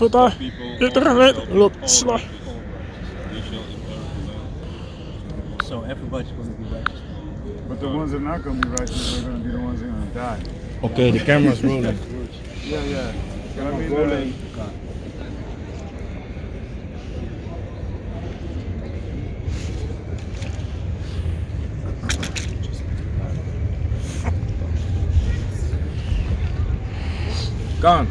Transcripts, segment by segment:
internet loopt slecht. So everybody's going to be righteous. But the ones that are not going to be righteous are going to be the ones that are going to die. Okay, the camera's rolling. Yeah. I mean, rolling. Gone.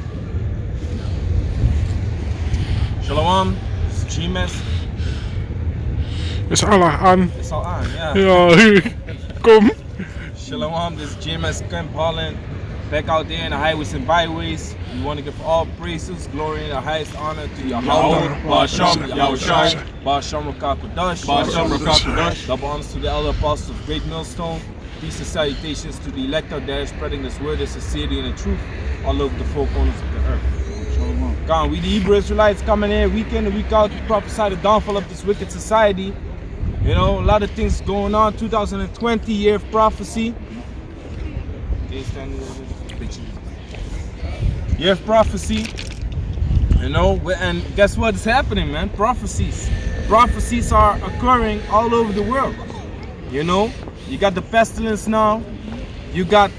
Shalom, it's GMS. Is alle aan. It's all on, yeah. Ja, kom. Shalom, this is GMS Camp Holland. Back out there in the highways and byways. We want to give all praises, glory, and the highest honor to Yahweh, Ba'asham, Yahushai, Ba'asham Rakakadash, double honors to the elder apostles of Great Millstone. Peace and salutations to the elect out there spreading this word of sincerity and the truth all over the four corners of the earth. God, we the Hebrew Israelites coming here week in and week out to prophesy the downfall of this wicked society. You know, a lot of things going on. 2020 year of prophecy. Year of prophecy. You know, and guess what is happening, man? Prophecies are occurring all over the world. You know, you got the pestilence now. You got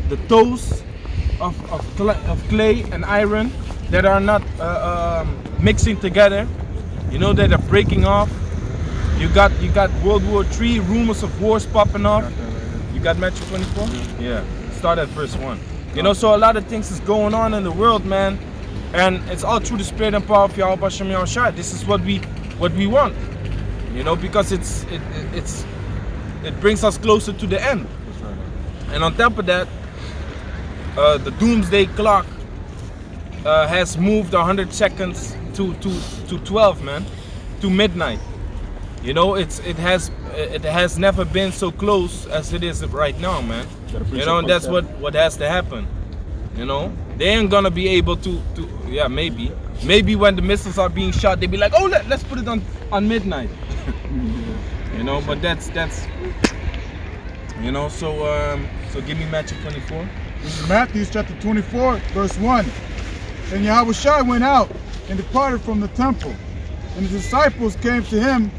the toes of clay and iron that are not mixing together. You know, that are breaking off. You got World War III, rumors of wars popping off. You got Matthew 24? Yeah. Start at verse 1. You know, so a lot of things is going on in the world, man. And it's all through the spirit and power of Yahweh B'Shem Yahushai. This is what we want. You know, because it brings us closer to the end. And on top of that, the doomsday clock has moved 100 seconds to 12, man, to midnight. You know, it has never been so close as it is right now, man. You know, and that's what has to happen. You know, they ain't gonna be able to yeah, maybe when the missiles are being shot, they be like, oh, let's put it on midnight. You know, but that's you know, so give me Matthew 24. This is Matthew chapter 24, verse 1. And Yahushua went out and departed from the temple, and the disciples came to him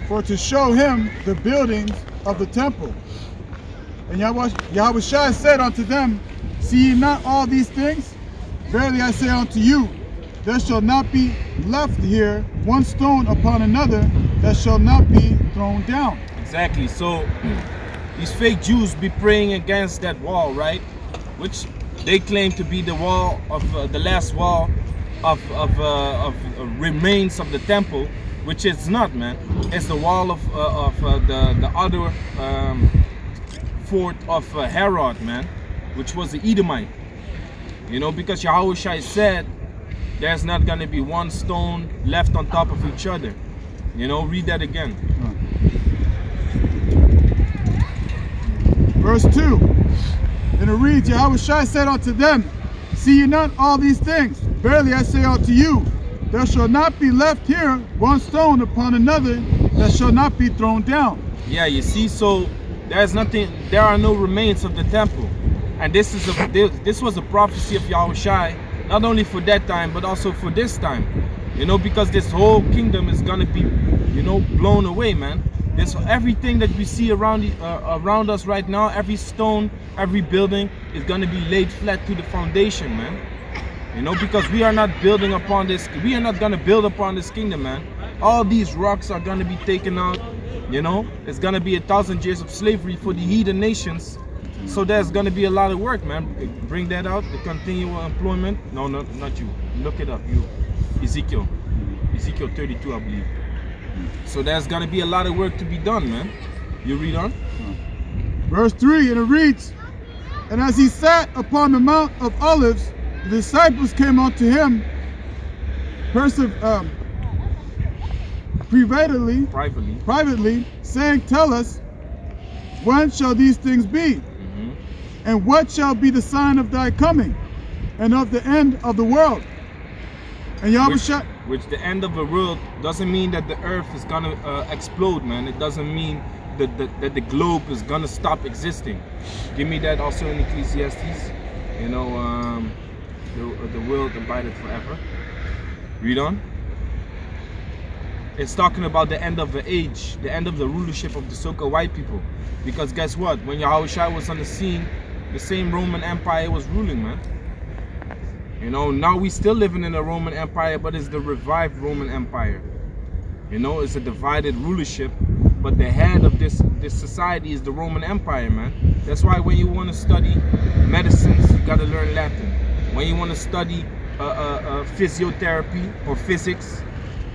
for to show him the buildings of the temple. And Yahushua said unto them, see ye not all these things? Verily I say unto you, there shall not be left here one stone upon another that shall not be thrown down. Exactly. So these fake Jews be praying against that wall, right? Which they claim to be the wall of the last wall of remains of the temple, which it's not, man. It's the wall of the other fort of Herod, man, which was the Edomite. You know, because Yahushua said there's not gonna be one stone left on top of each other. You know, read that again. Verse 2. And it reads, Yahushua said unto them, see ye not all these things? Verily I say unto you, there shall not be left here one stone upon another that shall not be thrown down. Yeah, you see, so there's nothing, there are no remains of the temple. And this was a prophecy of Yahushua, not only for that time, but also for this time. You know, because this whole kingdom is gonna be, you know, blown away, man. This everything that we see around us right now, every stone, every building is gonna be laid flat to the foundation, man. You know, because we are not building upon this. We are not gonna build upon this kingdom, man. All these rocks are gonna be taken out. You know, it's gonna be 1,000 years of slavery for the heathen nations. So there's gonna be a lot of work, man. Bring that out. The continual employment. No, not you. Look it up. You, Ezekiel 32, I believe. So there's gonna be a lot of work to be done, man. You read on. Verse 3, and it reads, and as he sat upon the Mount of Olives, the disciples came unto him privately, saying, tell us, when shall these things be? And what shall be the sign of thy coming and of the end of the world? And Yahushua, which the end of the world doesn't mean that the earth is gonna explode, man. It doesn't mean that the globe is gonna stop existing. Give me that also in Ecclesiastes. you know, the world abided forever. Read on. It's talking about the end of the age, the end of the rulership of the so-called white people. Because guess what? When Yahushua was on the scene, the same Roman Empire was ruling, man. You know, now we still living in a Roman Empire, but it's the revived Roman Empire. You know, it's a divided rulership, but the head of this society is the Roman Empire, man. That's why when you want to study medicines, you got to learn Latin. When you want to study physiotherapy or physics,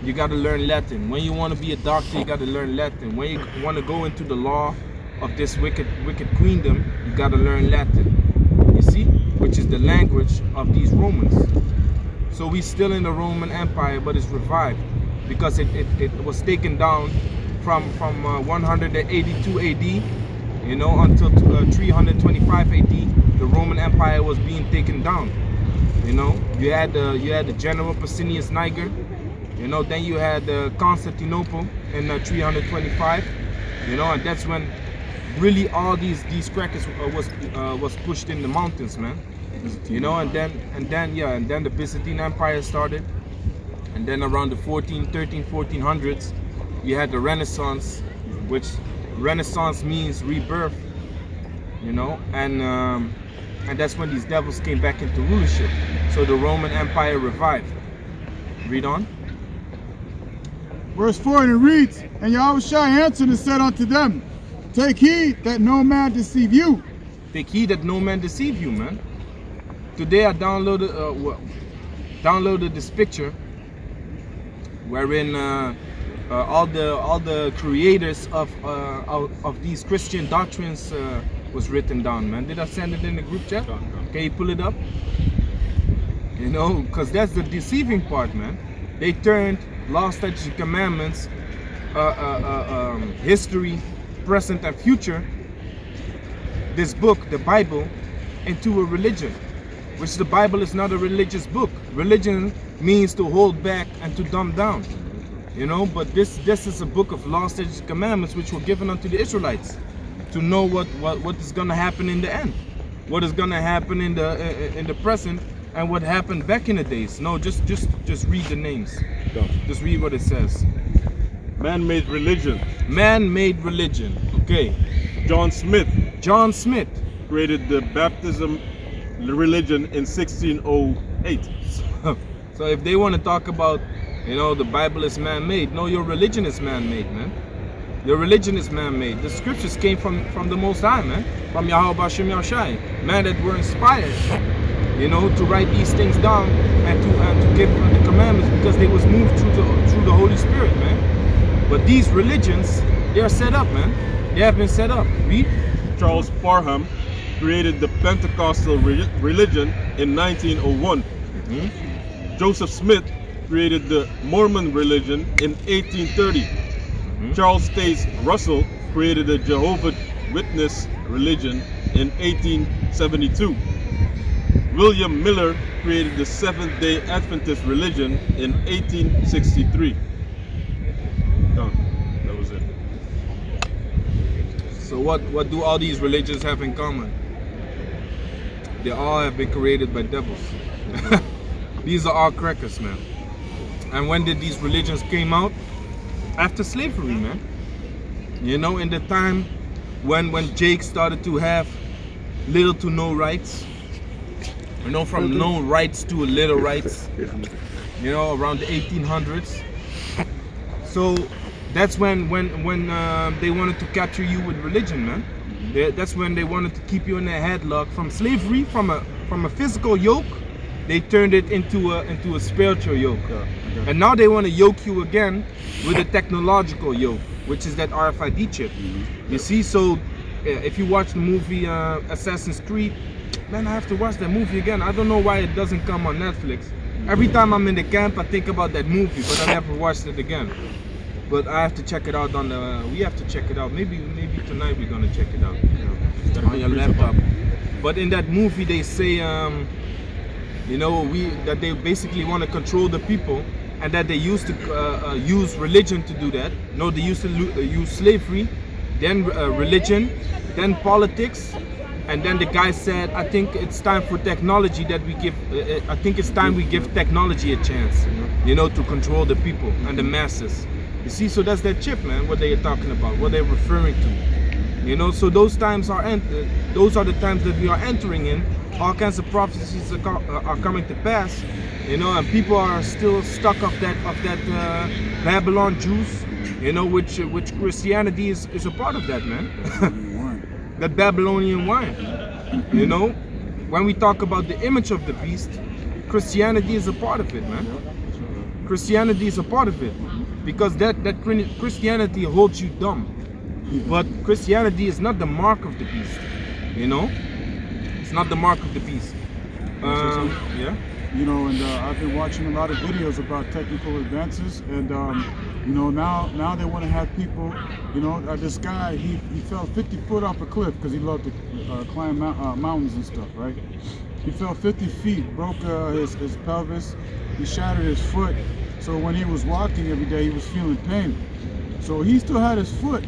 you got to learn Latin. When you want to be a doctor, you got to learn Latin. When you want to go into the law of this wicked queendom, you got to learn Latin. You see, which is the language of these Romans. So we still in the Roman Empire, but it's revived because it was taken down from 182 AD, you know, until 325 AD. The Roman Empire was being taken down. You know, you had the General Pescennius Niger. You know, then you had Constantinople in 325. You know, and that's when really all these crackers was pushed in the mountains, man. You know, and then the Byzantine Empire started, and then around the 1400s, you had the Renaissance, which Renaissance means rebirth. You know, and that's when these devils came back into rulership. So the Roman Empire revived. Read on. Verse 4, and it reads, and Yahushua answered and said unto them, take heed that no man deceive you. Take heed that no man deceive you, man. Today I downloaded this picture wherein all the creators of these Christian doctrines was written down, man. Did I send it in the group chat? Can you pull it up? You know, because that's the deceiving part, man. They turned law, statutes, and commandments, history, present, and future, this book, the Bible, into a religion, which the Bible is not a religious book. Religion means to hold back and to dumb down, you know, but this is a book of law, statutes, and commandments which were given unto the Israelites to know what is going to happen in the end, what is going to happen in the present, and what happened back in the days. No, just read the names. Just read what it says. Man-made religion. Man-made religion. Okay. John Smith created the baptism religion in 1608. So if they want to talk about, you know, the Bible is man-made, no, your religion is man-made, man. Your religion is man-made. The scriptures came from the Most High, man. From Yahweh Bashem Yahushai. Man that were inspired, you know, to write these things down and to give the commandments because they was moved through the Holy Spirit, man. But these religions, they are set up, man. They have been set up. Read. Charles Parham created the Pentecostal religion in 1901. Joseph Smith created the Mormon religion in 1830. Charles Taze Russell created the Jehovah's Witness religion in 1872. William Miller created the Seventh-day Adventist religion in 1863. Done. That was it. So what do all these religions have in common? They all have been created by devils. These are all crackers, man. And when did these religions came out? After slavery, man. You know, in the time when Jake started to have little to no rights. You know, from no rights to little rights. You know, around the 1800s. So that's when they wanted to capture you with religion, man. That's when they wanted to keep you in a headlock from slavery, from a physical yoke. They turned it into a spiritual yoke. And now they want to yoke you again with a technological yoke, which is that RFID chip. You see, so if you watch the movie Assassin's Creed, man, I have to watch that movie again. I don't know why it doesn't come on Netflix. Every time I'm in the camp, I think about that movie, but I never watched it again. But I have to check it out on the. We have to check it out. Maybe tonight we're gonna check it out on your laptop. But in that movie, they say, you know, that they basically want to control the people, and that they used to use religion to do that. No, they used to use slavery, then religion, then politics, And then the guy said, I think it's time for technology that we give, I think it's time we give technology a chance, you know, to control the people and the masses. You see, so that's that chip, man, what they are talking about, what they're referring to. You know, so those times are, those are the times that we are entering in. All kinds of prophecies are coming to pass, you know, and people are still stuck of that Babylon juice, you know, which Christianity is a part of that, man. That Babylonian wine, you know. When we talk about the image of the beast, Christianity is a part of it, man. Christianity is a part of it, because that Christianity holds you dumb, but Christianity is not the mark of the beast, you know. It's not the mark of the beast. Yeah. You know, and I've been watching a lot of videos about technical advances, and you know, now they want to have people. You know, this guy he fell 50 foot off a cliff because he loved to climb mountains and stuff, right? He fell 50 feet, broke his pelvis, he shattered his foot. So when he was walking every day, he was feeling pain. So he still had his foot,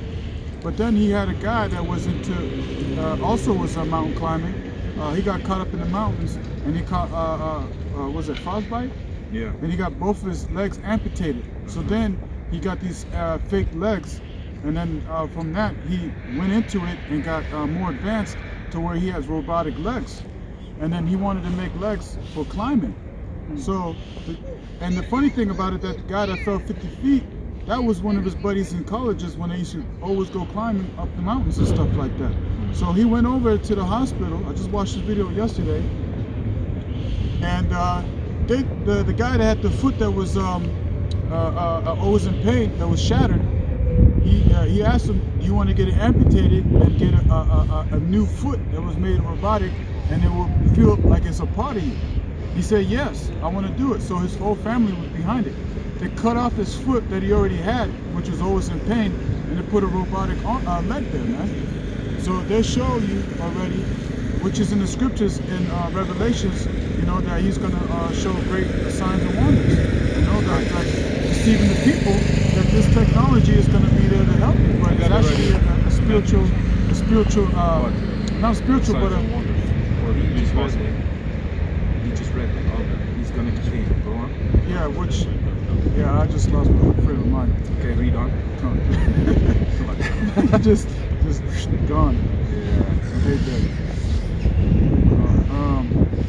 but then he had a guy that was into also was mountain climbing. He got caught up in the mountains, and he caught was it frostbite? Yeah. And he got both of his legs amputated. So then he got these fake legs, and then from that he went into it and got more advanced to where he has robotic legs, and then he wanted to make legs for climbing. So, and the funny thing about it, that the guy that fell 50 feet, that was one of his buddies in colleges when they used to always go climbing up the mountains and stuff like that. So he went over to the hospital. I just watched the video yesterday, and the guy that had the foot that was always in pain, that was shattered, he asked him, do you want to get it amputated and get a new foot that was made robotic and it will feel like it's a part of you? He said, yes, I want to do it. So his whole family was behind it. They cut off his foot that he already had, which was always in pain, and they put a robotic leg there, man. So they show you already, which is in the scriptures in Revelations, you know, that he's going to show great signs and wonders. You know, that deceiving the people that this technology is going to be there to help you, but it's actually a spiritual, not spiritual, but a... He just read it. He's going to continue. Go on. Yeah, I just lost my frame of mind. Okay, read on. just gone. Yeah. I hate that.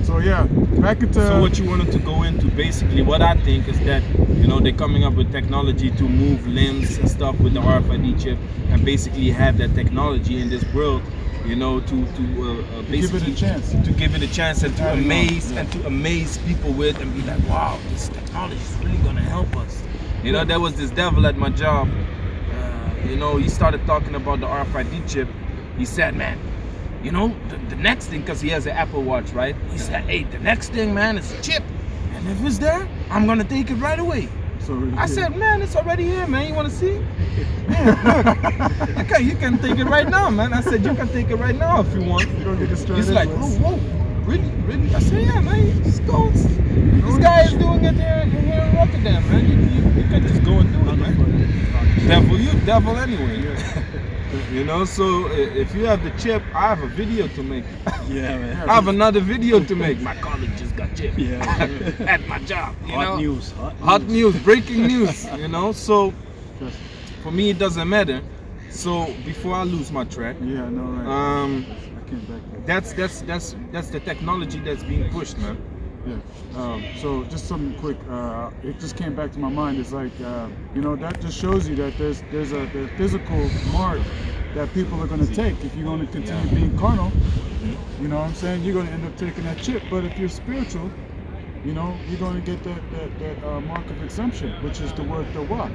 So yeah, back into... So what you wanted to go into, basically, what I think is that, you know, they're coming up with technology to move limbs and stuff with the RFID chip, and basically have that technology in this world, you know, to basically give it a chance. To give it a chance and to amaze people with, and be like, wow, this technology is really gonna help us. You know, there was this devil at my job. You know, he started talking about the RFID chip. He said, man, you know, the next thing, because he has an Apple Watch, right? He said, hey, the next thing, man, is a chip. And if it's there, I'm going to take it right away. I said, man, it's already here, man. You want to see? Yeah, you can take it right now, man. I said, you can take it right now if you want. He's like, whoa, really? I said, yeah, man, just go. This guy is doing it here in Rotterdam, man. You can just go and do it, man. Devil anyway. You know, so if you have the chip, I have a video to make. Yeah, man. I have another video to make. My colleague just got chipped. Yeah. At my job. You Hot know? news. Hot news, breaking news. You know, so for me it doesn't matter. So before I lose my track, yeah, no, right. I can't back that. That's the technology that's being pushed, man. Yeah. So just something quick. It just came back to my mind. It's like, you know, that just shows you that there's a physical mark that people are going to take if you're going to continue being carnal. You know what I'm saying? You're going to end up taking that chip. But if you're spiritual, you know, you're going to get that mark of exemption, which is the word Tawah.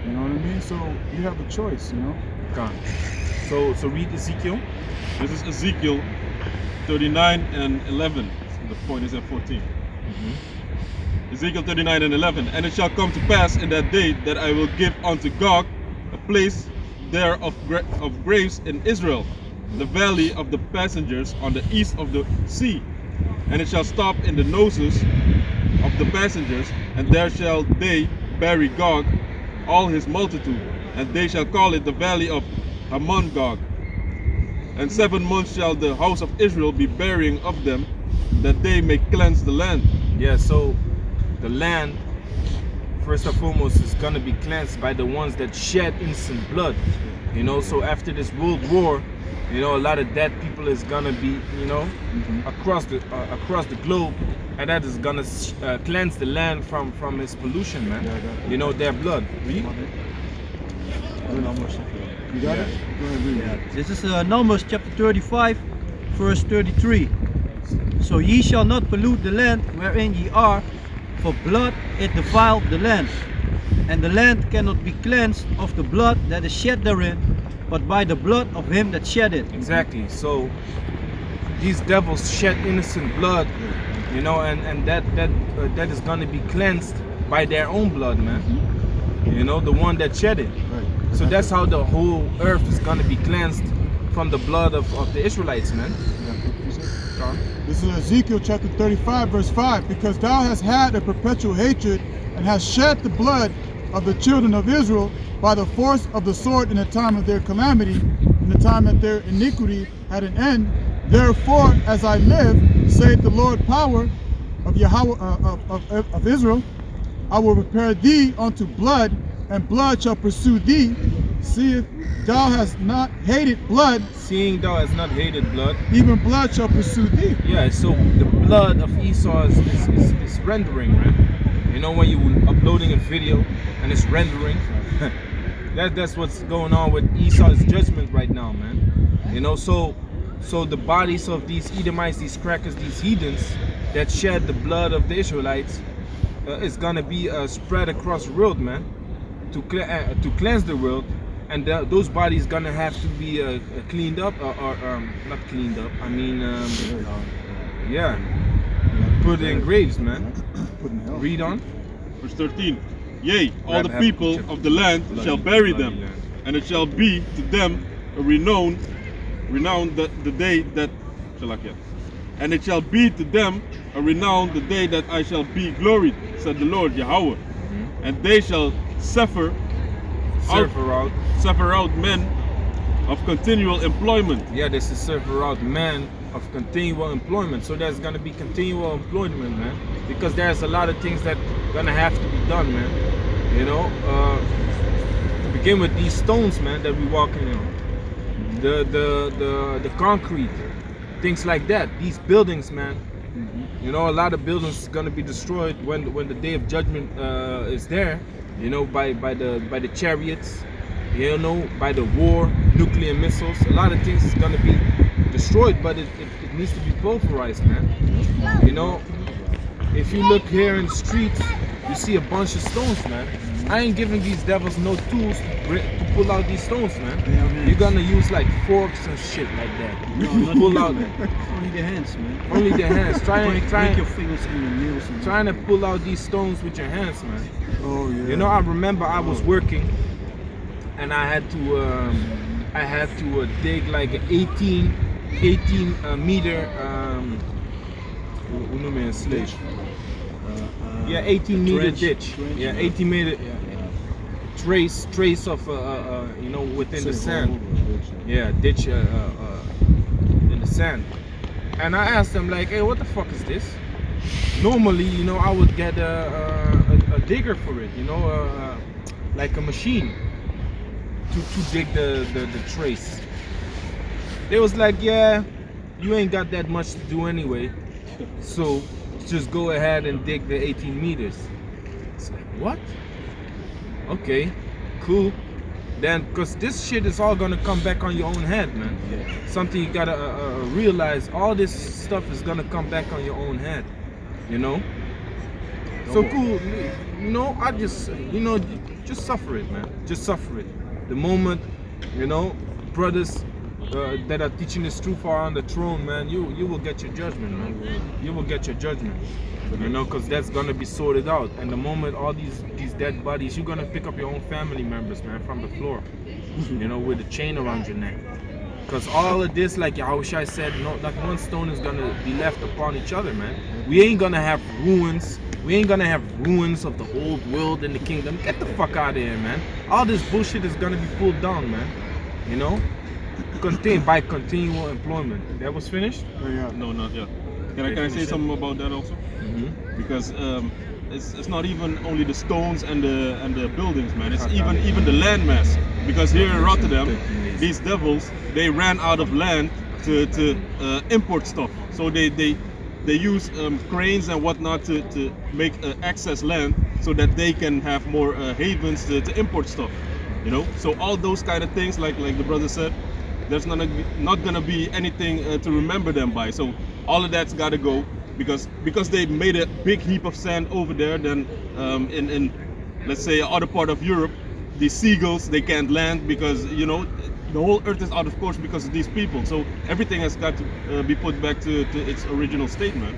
You know what I mean? So you have a choice, you know? God. So read Ezekiel. This is Ezekiel 39 and 11. The point is at 14. Ezekiel 39 and 11. And it shall come to pass in that day that I will give unto Gog a place there of graves in Israel, the valley of the passengers on the east of the sea. And it shall stop in the noses of the passengers, and there shall they bury Gog, all his multitude, and they shall call it the valley of Hamon Gog. And 7 months shall the house of Israel be burying of them, that they may cleanse the land. Yeah, so the land, first and foremost, is gonna be cleansed by the ones that shed innocent blood. You know, so after this world war, you know, a lot of dead people is gonna be, you know, across the globe, and that is gonna cleanse the land from its pollution, man. You know, their blood. Read. You got it? Go ahead, read. Yeah, this is Numbers chapter 35, verse 33. So ye shall not pollute the land wherein ye are, for blood it defiled the land. And the land cannot be cleansed of the blood that is shed therein, but by the blood of him that shed it. Exactly. So these devils shed innocent blood, you know, and that is gonna be cleansed by their own blood, man. You know, the one that shed it. Right. So that's how the whole earth is gonna be cleansed from the blood of the Israelites, man. This is Ezekiel chapter 35, verse 5. Because thou hast had a perpetual hatred, and hast shed the blood of the children of Israel by the force of the sword in the time of their calamity, in the time that their iniquity had an end. Therefore, as I live, saith the Lord power of Yahweh of Israel, I will prepare thee unto blood, and blood shall pursue thee. Seeth thou hast not hated blood, Seeing thou hast not hated blood. even blood shall pursue thee. Yeah, so the blood of Esau is rendering, right? You know, when you uploading a video and it's rendering, that's what's going on with Esau's judgment right now, man. You know, so the bodies of these Edomites, these crackers, these heathens that shed the blood of the Israelites is gonna be spread across the world, man, to cleanse the world, and those bodies gonna have to be cleaned up, or not cleaned up. I mean, yeah, put in graves, man. Read on. Verse 13. Yea, all the Grab people half of the land shall bury them, land. and it shall be to them a renowned the day that and it shall be to them a renown the day that I shall be gloried, said the Lord Yahweh. And they shall suffer out men of continual employment. Yeah, this is serve out man of continual employment. So there's gonna be continual employment, man, because there's a lot of things that gonna have to be done, man. You know, to begin with these stones, man, that we walking on, the concrete, things like that. These buildings, man. You know, a lot of buildings is gonna be destroyed when the day of judgment is there. You know, by the chariots, you know, by the war, nuclear missiles. A lot of things is gonna be destroyed, but it needs to be pulverized, man. You know, if you look here in the streets, you see a bunch of stones, man. I ain't giving these devils no tools to pull out these stones, man. You're gonna use like forks and shit like that. No, not pull you, out man. Only the hands, man. only the hands. Break your fingers and your nails. And Trying to pull out these stones with your hands, man. Oh yeah. You know, I remember I was working, and I had to dig like an 18 meter hoe noem je een sledge? Yeah, 18 meter ditch. Yeah, 18 meter trace of you know, within the sand. Yeah, ditch in the sand. And I asked them like, hey, what the fuck is this? Normally, you know, I would get a digger for it, you know, like a machine to dig the trace. They was like, yeah, you ain't got that much to do anyway, so just go ahead and dig the 18 meters. It's like, what? Okay, cool. Then, because this shit is all gonna come back on your own head, man. Something you gotta realize, all this stuff is gonna come back on your own head, you know? So cool, you know, I just, you know, just suffer it, man. Just suffer it. The moment, you know, brothers that are teaching this truth are on the throne, man, you will get your judgment, man. You will get your judgment, you know, because that's gonna be sorted out. And the moment all these dead bodies, you're gonna pick up your own family members, man, from the floor, you know, with a chain around your neck. Because all of this, like Yahushua said, no, not one stone is gonna be left upon each other, man. We ain't gonna have ruins. We ain't gonna have ruins of the old world and the kingdom. Get the fuck out of here, man. All this bullshit is gonna be pulled down, man. You know? by continual employment. That was finished? No, not yet. Can I say something about that also? Because it's not even only the stones and the buildings, man. It's even the land mass. Because here in Rotterdam, these devils, they ran out of land to import stuff. So they use cranes and whatnot to make access land so that they can have more havens to import stuff. You know, so all those kind of things, like the brother said, there's not gonna be anything to remember them by. So all of that's got to go because they made a big heap of sand over there. Then in let's say other part of Europe, the seagulls, they can't land because, you know, the whole earth is out of course because of these people. So everything has got to be put back to its original state, man.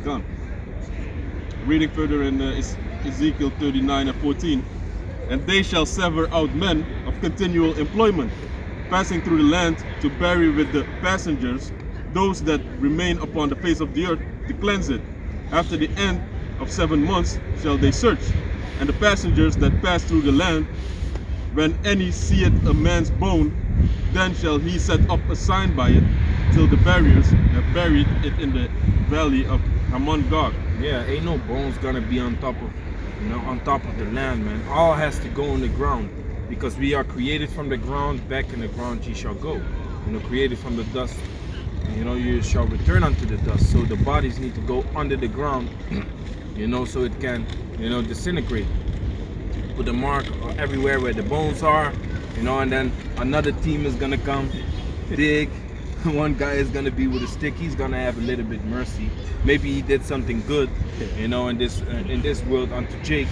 Gone. Reading further in Ezekiel 39:14. And they shall sever out men of continual employment, passing through the land to bury with the passengers those that remain upon the face of the earth to cleanse it. After the end of 7 months shall they search, and the passengers that pass through the land, when any seeth a man's bone, then shall he set up a sign by it, till the barriers have buried it in the valley of Hamon Gog. Yeah, ain't no bones gonna be on top of, you know, on top of the land, man. All has to go on the ground, because we are created from the ground. Back in the ground ye shall go. You know, created from the dust, you know, you shall return unto the dust. So the bodies need to go under the ground, you know, so it can, you know, disintegrate. Put a mark everywhere where the bones are, you know, and then another team is gonna come, dig. One guy is gonna be with a stick. He's gonna have a little bit mercy. Maybe he did something good, you know, in this world unto Jake.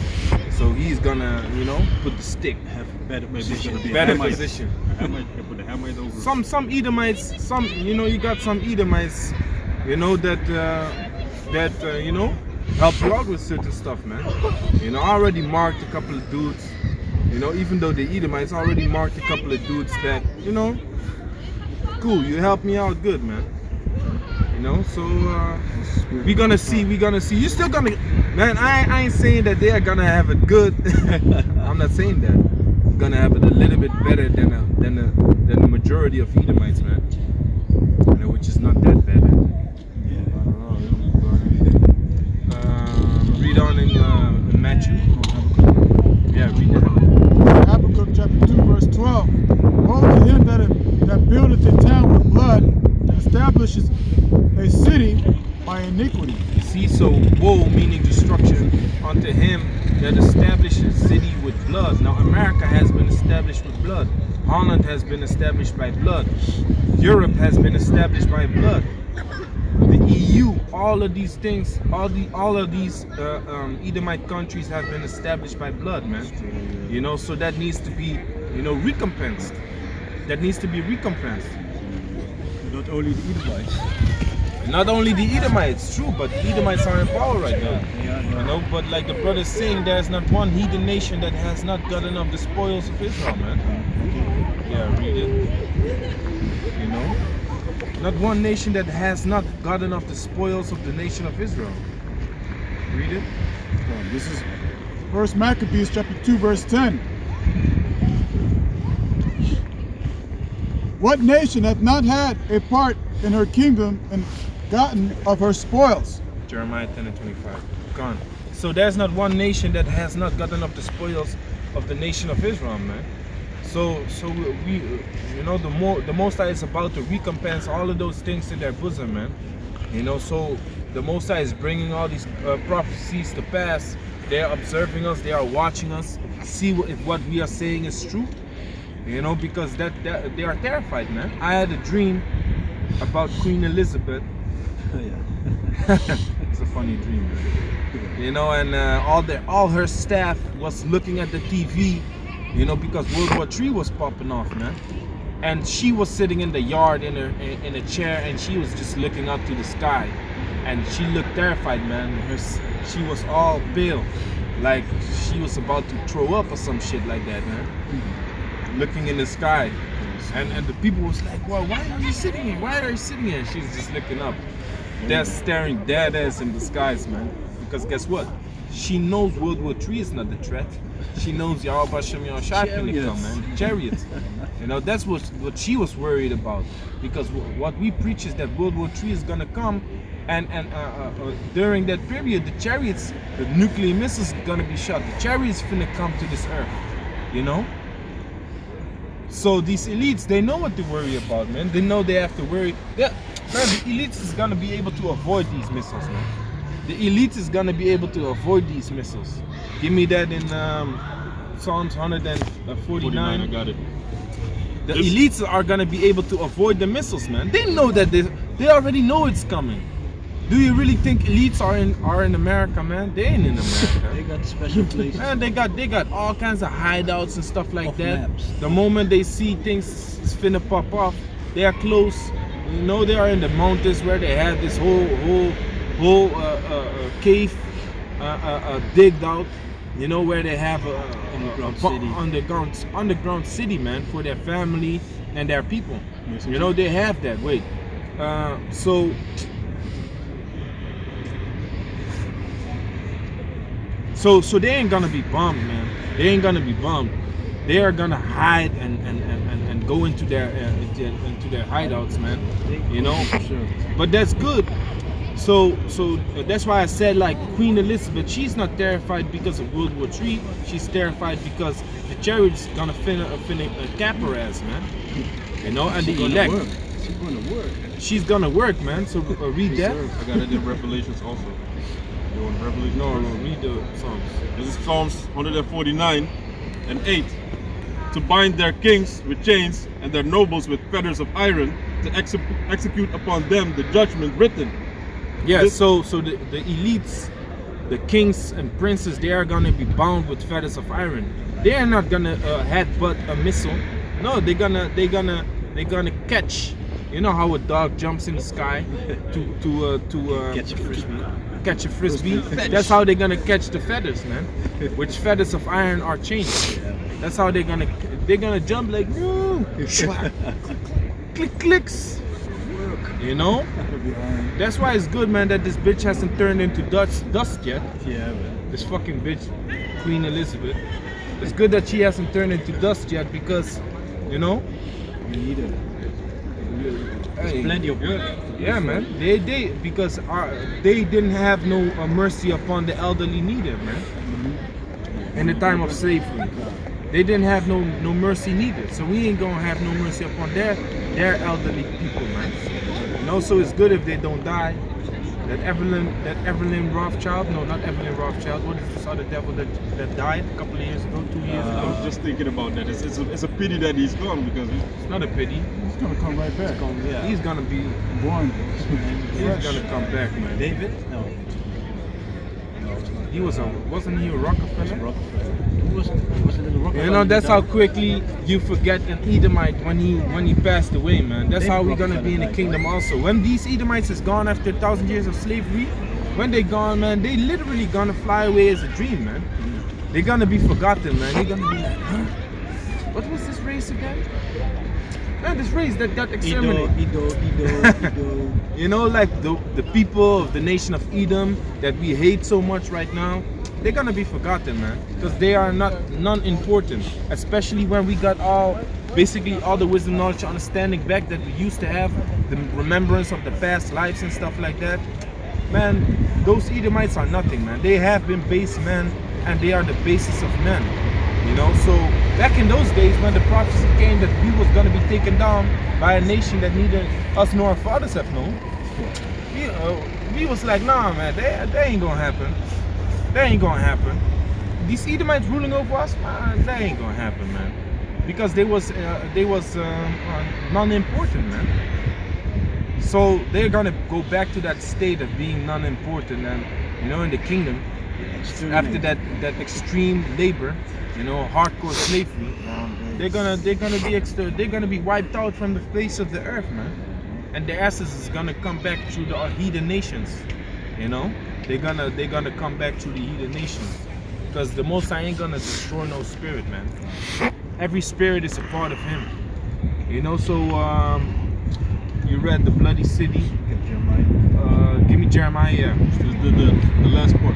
So he's gonna, you know, put the stick. Have better position. Better position. Put the Hamite over. Some Edomites, some, you know, you got some Edomites, you know, that you know, help you out with certain stuff, man. You know, I already marked a couple of dudes. You know, even though the Edomites, I already marked a couple of dudes that, you know, cool, you helped me out good, man. You know, so we gonna see. You still gonna, man. I ain't saying that they are gonna have it good. I'm not saying that. We're gonna have it a little bit better than the majority of Edomites, man. You know, which is not that bad. Read on in Matthew. Yeah, read that. Habakkuk chapter 2 verse 12. Woe to him that buildeth a town with blood, and establishes a city by iniquity. You see, so woe meaning destruction unto him that establishes a city with blood. Now America has been established with blood. Holland has been established by blood. Europe has been established by blood. The EU, all of these things, all of these Edomite countries have been established by blood, man. You know, so that needs to be, you know, recompensed. That needs to be recompensed. Not only the Edomites. Not only the Edomites, true, but the Edomites are in power right now. You know, but like the brother's saying, there's not one heathen nation that has not gotten of the spoils of Israel, man. Yeah, read it. You know, not one nation that has not gotten of the spoils of the nation of Israel. Read it. This is 1 Maccabees chapter 2 verse 10. What nation hath not had a part in her kingdom and gotten of her spoils? Jeremiah 10:25. Gone. So there's not one nation that has not gotten of the spoils of the nation of Israel, man. So we, you know, the Most High is about to recompense all of those things in their bosom, man. You know, so the Most High is bringing all these prophecies to pass. They are observing us. They are watching us. See if what we are saying is true. You know, because that they are terrified, man. I had a dream about Queen Elizabeth. Oh, yeah. It's a funny dream, man. You know, and all her staff was looking at the TV, you know, because World War III was popping off, man. And she was sitting in the yard in a chair, and she was just looking up to the sky, and she looked terrified, man. She was all pale, like she was about to throw up or some shit like that, man. Looking in the sky, and the people was like, well, why are you sitting here? Why are you sitting here? She's just looking up. They're staring dead ass in the skies, man. Because guess what? She knows World War III is not the threat. She knows Yahweh Hashem Yahushua finna come, man. Chariots. You know, that's what she was worried about. Because what we preach is that World War III is gonna come, and during that period, the chariots, the nuclear missiles gonna be shot. The chariots finna come to this earth. You know? So these elites, they know what to worry about, man. They know they have to worry. Yeah, man, the elites is gonna be able to avoid these missiles, man. The elite is gonna be able to avoid these missiles. Give me that in Psalms 149. I got it. The elites are gonna be able to avoid the missiles, man. They know that they already know it's coming. Do you really think elites are in America, man? They ain't in America. They got special places. Man, they got all kinds of hideouts and stuff like Off that. maps. The moment they see things is finna pop off, they are close. You know, they are in the mountains where they have this whole cave digged out. You know, where they have underground city, man, for their family and their people. You know, they have that. Wait, So they ain't gonna be bombed, man. They ain't gonna be bombed. They are gonna hide and go into their hideouts, man. You know, but that's good. So that's why I said, like, Queen Elizabeth, she's not terrified because of World War III. She's terrified because the chariot's gonna finna cap her ass, man. You know, and the elect. She's gonna work. She's gonna work, man. So read that. I got it in Revelations also. You want Revelation? No, read the Psalms. This is Psalms 149 and 8. To bind their kings with chains and their nobles with fetters of iron, to execute upon them the judgment written. Yeah, so the elites, the kings and princes, they are gonna be bound with fetters of iron. They are not gonna headbutt a missile. No, they're gonna catch. You know how a dog jumps in the sky to Catch a frisbee. Catch a frisbee. That's how they're gonna catch the feathers, man. Which feathers of iron are changed. That's how they're gonna jump like no, click clicks. You know. That's why it's good, man, that this bitch hasn't turned into dust yet. Yeah, man. This fucking bitch, Queen Elizabeth. It's good that she hasn't turned into dust yet because, you know. We need it. Hey, There's plenty of work. yeah, man. Because they didn't have no mercy upon the elderly neither, man. In the time of slavery, they didn't have no mercy neither. So we ain't gonna have no mercy upon their elderly people, man. You know, so it's good if they don't die. That Evelyn Rothschild, no, not Evelyn Rothschild. What is this other devil that died a couple of years ago, 2 years I ago? was just thinking about that. It's a pity that he's gone because It's not a pity. He's gonna come right back. Yeah. He's gonna be. Born. He's gonna come back, man. David? No. He wasn't he a Rockefeller? Rockefeller. Who was it in the Rockefeller? You know, that's how quickly you forget an Edomite when he passed away, man. That's how we're gonna be in the kingdom also. When these Edomites is gone after 1,000 years of slavery, when they gone, man, they literally gonna fly away as a dream, man. They're gonna be forgotten, man. They're gonna be like, huh? What was this race again? Man, this race that got exterminated. Edo. You know, like the people of the nation of Edom that we hate so much right now, they're gonna be forgotten, man, because they are non-important. Especially when we got basically all the wisdom, knowledge, understanding back that we used to have, the remembrance of the past lives and stuff like that. Man, those Edomites are nothing, man. They have been base men, and they are the basis of men. You know, so back in those days when the prophecy came that we was gonna be taken down by a nation that neither us nor our fathers have known, we was like, nah, man, that ain't gonna happen. That ain't gonna happen. These Edomites ruling over us, man, that ain't gonna happen, man. Because they was non-important, man. So they're gonna go back to that state of being non-important, and you know, in the kingdom, after that extreme labor, you know, hardcore slavery, they're gonna be wiped out from the face of the earth, man. And their asses is gonna come back through the heathen nations, you know. They're gonna come back through the heathen nations, because the Most High ain't gonna destroy no spirit, man. Every spirit is a part of Him, you know. So you read the bloody city. Jeremiah. Give me Jeremiah. Yeah. the last part.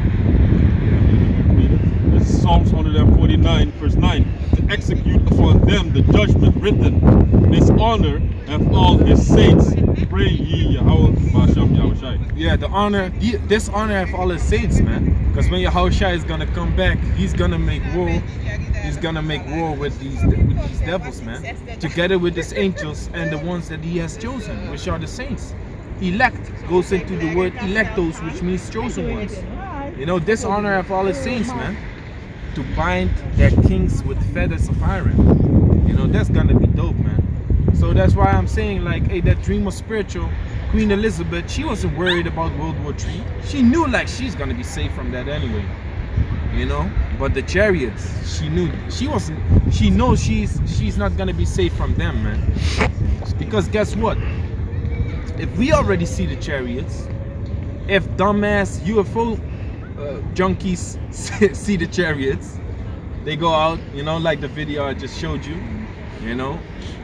9, verse 9, to execute upon them the judgment written. This honor have all his saints. Pray ye Yahweh Ba'ashem Yahushai. Yeah, this honor have all his saints, man. Because when Yahushua is gonna come back, he's gonna make war. He's gonna make war with these devils, man. Together with his angels and the ones that he has chosen, which are the saints. Elect goes into the word electos, which means chosen ones. You know, this honor have all his saints, man. To bind their kings with feathers of iron. You know, that's gonna be dope, man. So that's why I'm saying, like, hey, that dream was spiritual. Queen Elizabeth, she wasn't worried about World War III. She knew, like, she's gonna be safe from that anyway. You know, but the chariots, she knew she knows she's not gonna be safe from them, man. Because guess what? If we already see the chariots, if dumbass UFO junkies see the chariots, they go out, you know, like the video I just showed you, you know,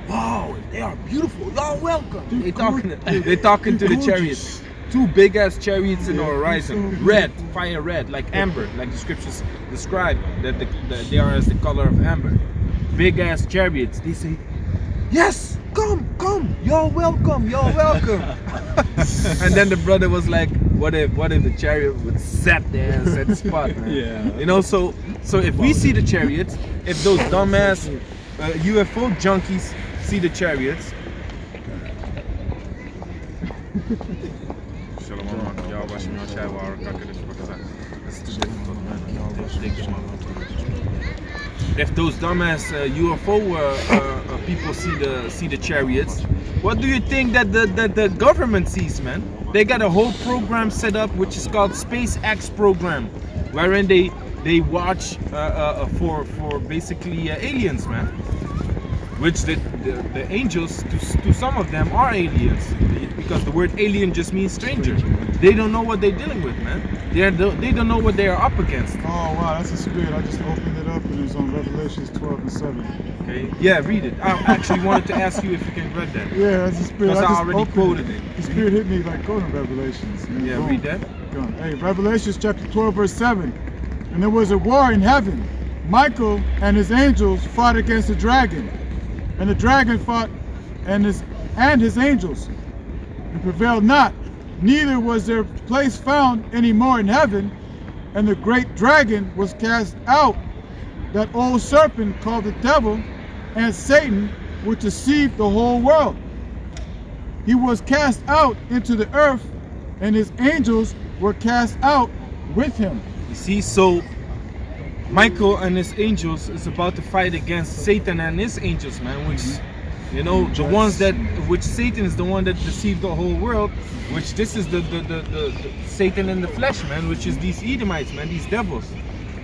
wow, they are beautiful, y'all welcome. They talking to the chariots. Two big ass chariots in the horizon, red, fire red, like amber, like the scriptures describe that they are as the color of amber. Big ass chariots. They say, yes, come, you're welcome. And then the brother was like, what if the chariot would sat there and set the spot, man? Yeah. You know, so if we see the chariots, if those dumbass UFO junkies see the chariots. If those dumbass UFO people see the chariots, what do you think that the government sees, man? They got a whole program set up which is called SpaceX program, wherein they watch for basically aliens, man. Which the angels, to some of them, are aliens, because the word alien just means stranger. They don't know what they're dealing with, man. They don't know what they are up against. Oh wow, that's a spirit. I just opened it up and it's on Revelations 12 and 7. Okay, yeah, read it. I actually wanted to ask you if you can read that. Yeah, that's a spirit. Because I just already opened quoted it. The spirit hit me like go to Revelations. And Yeah, boom. read that. Go on. Hey, Revelations chapter 12 verse 7. And there was a war in heaven. Michael and his angels fought against the dragon. And the dragon fought and his angels, and prevailed not. Neither was their place found any more in heaven. And the great dragon was cast out, that old serpent called the devil and Satan, which deceived the whole world. He was cast out into the earth, and his angels were cast out with him. You see, so Michael and his angels is about to fight against Satan and his angels, man, which, you know, the ones that, which Satan is the one that deceived the whole world, which this is the Satan in the flesh, man, which is these Edomites, man, these devils.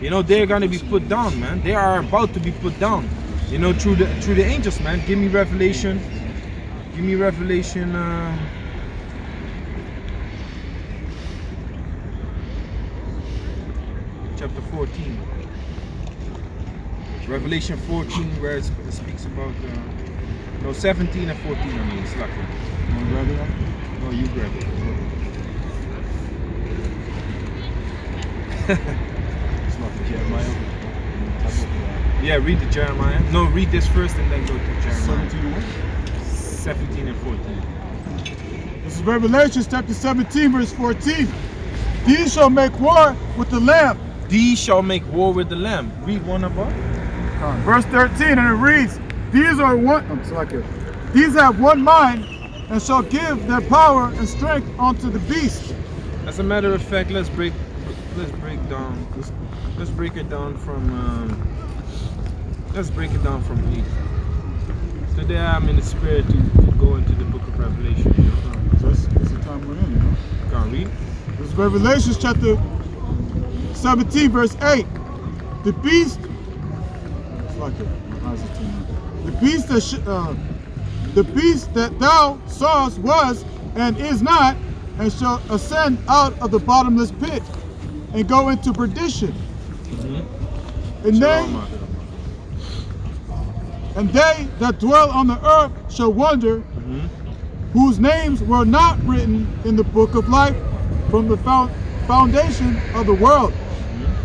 You know, they're gonna be put down, man. They are about to be put down, you know, through the angels, man. Give me Revelation chapter 14. Revelation 14, where it speaks about, no, 17 and 14, I mean, it's like, Want to grab it? no, you grab it. It's not the Jeremiah. Yeah, read the Jeremiah. No, read this first and then go to Jeremiah. 17 and what? 17 and 14. This is Revelation chapter 17 verse 14. These shall make war with the Lamb. These shall make war with the Lamb. Read one above. Verse 13, and it reads, These are one. These have one mind, and shall give their power and strength unto the beast. As a matter of fact, let's break it down from 8. Today I'm in the spirit to go into the book of Revelation. That's the time we're in, you know. Can't read. This is Revelation chapter 17 verse 8. The beast, the beast that thou sawest was and is not, and shall ascend out of the bottomless pit and go into perdition. And they that dwell on the earth shall wonder, whose names were not written in the book of life from the foundation of the world,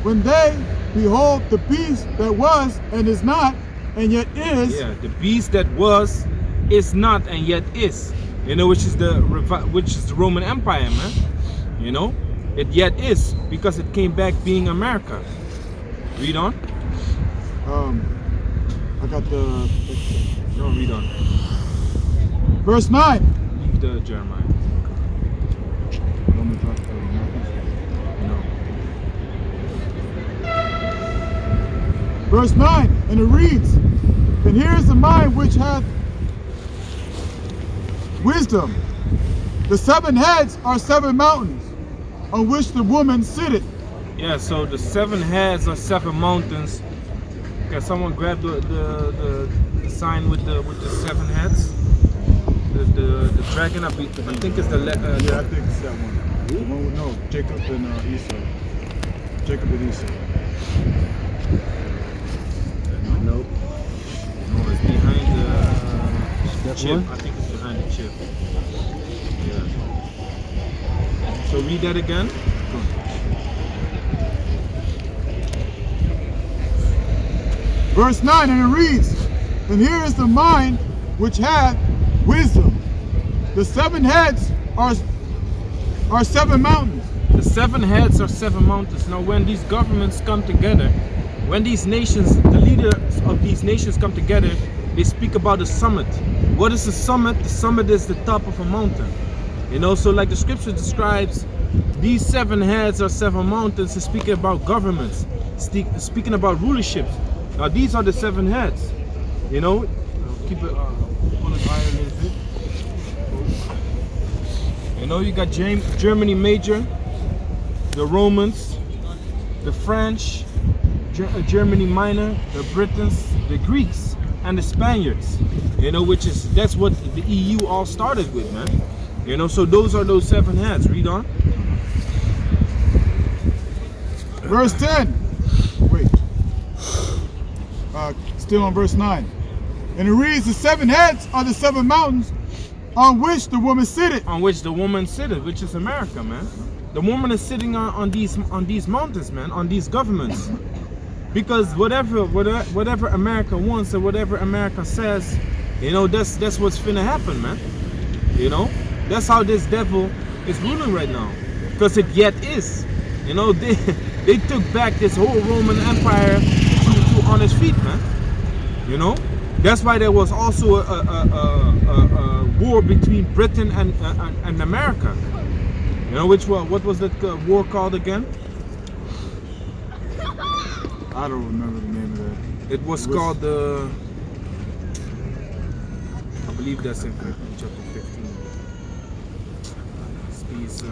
when they behold, the beast that was and is not, and yet is. Yeah, the beast that was, is not, and yet is. You know, which is the Roman Empire, man. You know, it yet is because it came back being America. Read on. I got the. No, read on. Verse 9. Leave the Jeremiah. No. Verse 9, and it reads, and here is the mind which hath wisdom. The 7 heads are 7 mountains, on which the woman sitteth. Yeah, so the 7 heads are 7 mountains. Can someone grab the sign with the 7 heads? The dragon, I think it's the Yeah, I think it's that one. The one with, no, Jacob and Esau. Jacob and Esau. Nope. No, it's behind the chip. one? I think it's behind the chip. Yeah. So read that again. Verse 9, and it reads, and here is the mind which hath wisdom. The 7 heads are 7 mountains. The 7 heads are 7 mountains. Now when these governments come together, when these nations, the leaders of these nations come together, they speak about a summit. What is the summit? The summit is the top of a mountain. You know, so like the scripture describes, these 7 heads are 7 mountains, is speaking about governments, speaking about rulerships. Now these are the 7 heads. You know, keep it, pull it higher a little bit. You know, you got Germany Major, the Romans, the French, Germany Minor, the Britons, the Greeks, and the Spaniards. You know, that's what the EU all started with, man. You know, so those are those 7 heads. Read on. Verse 10. Wait. Still on verse 9. And it reads, the 7 heads are the 7 mountains on which the woman sitteth. On which the woman sitteth, which is America, man. The woman is sitting on these mountains, man, on these governments. Because whatever America wants or whatever America says, you know, that's what's finna happen, man. You know, that's how this devil is ruling right now. Because it yet is. You know, they took back this whole Roman Empire to on its feet, man. You know, that's why there was also a war between Britain and America. You know, what was that war called again? I don't remember the name of that. It was called the. I believe that's in chapter 15. These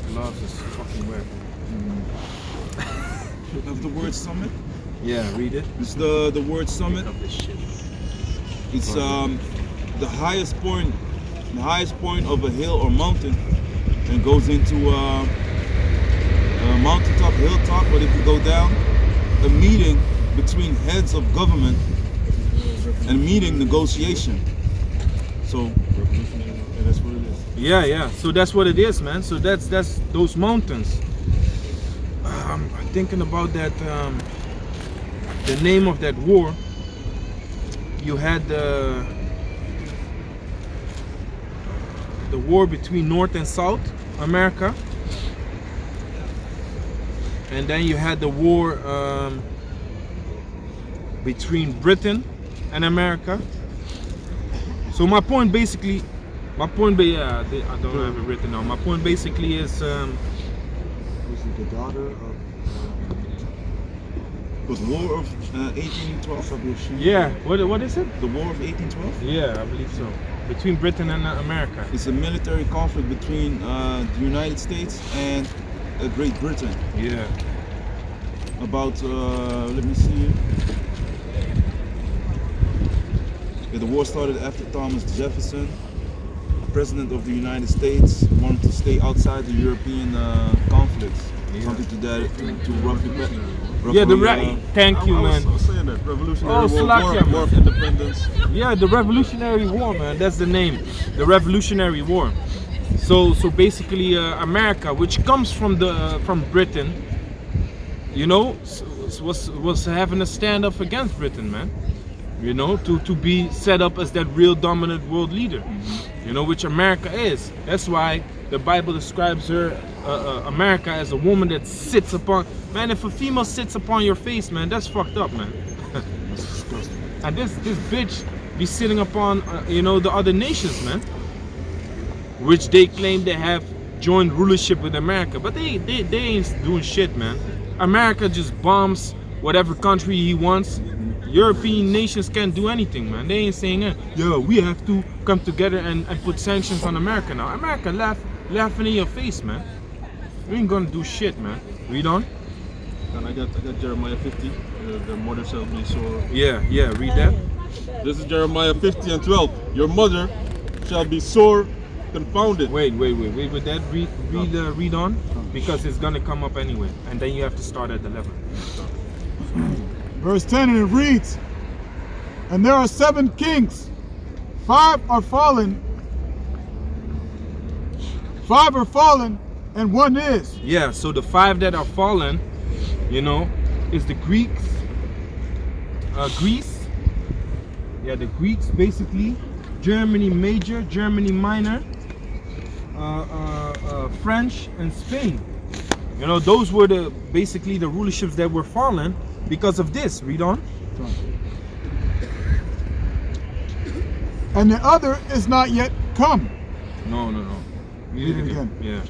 gloves is fucking wet. Of the word summit. Yeah, read it. It's the word summit. Of this shit. It's the highest point of a hill or mountain, and goes into a mountaintop, hilltop. But if you go down, a meeting between heads of government and meeting negotiation. So that's what it is. Yeah. So that's what it is, man. So that's those mountains. I'm thinking about that. The name of that war. You had the war between North and South America, and then you had the war between Britain and America. So my point basically, I don't have it written down. My point basically is Was it the daughter of Was War of 1812? yeah. What is it? The War of 1812? Yeah, I believe so. Between Britain and America. It's a military conflict between the United States and Great Britain. Yeah. About, let me see. Yeah, the war started after Thomas Jefferson, President of the United States, wanted to stay outside the European conflicts. Yeah. Something to that, to roughly thank you, man. I was saying that. Revolutionary War, Slovakia, War of Independence. Yeah, the Revolutionary War, man. That's the name. The Revolutionary War. So basically, America, which comes from Britain, you know, was having a stand up against Britain, man. You know, to be set up as that real dominant world leader. You know, which America is. That's why the Bible describes her, America, as a woman that sits upon. Man, if a female sits upon your face, man, that's fucked up, man. That's disgusting. And this bitch be sitting upon, you know, the other nations, man, which they claim they have joined rulership with America, but they ain't doing shit, man. America just bombs whatever country he wants. European nations can't do anything, man. They ain't saying, yo, we have to come together and put sanctions on America now. America laughing in your face, man. We ain't gonna do shit, man. Read on. And I got Jeremiah 50. The mother shall be sore. Yeah, read that. This is Jeremiah 50 and 12. Your mother shall be sore confounded. Wait with that. Read on, because it's gonna come up anyway, and then you have to start at 11. Verse 10, and it reads, and there are 7 kings, 5 are fallen, and 1 is. Yeah, so the 5 that are fallen, you know, is the Greeks, Greece. Yeah, the Greeks basically, Germany major, Germany minor, French, and Spain. You know, those were basically the rulerships that were fallen because of this. Read on. And the other is not yet come. No. Read it again. Yeah.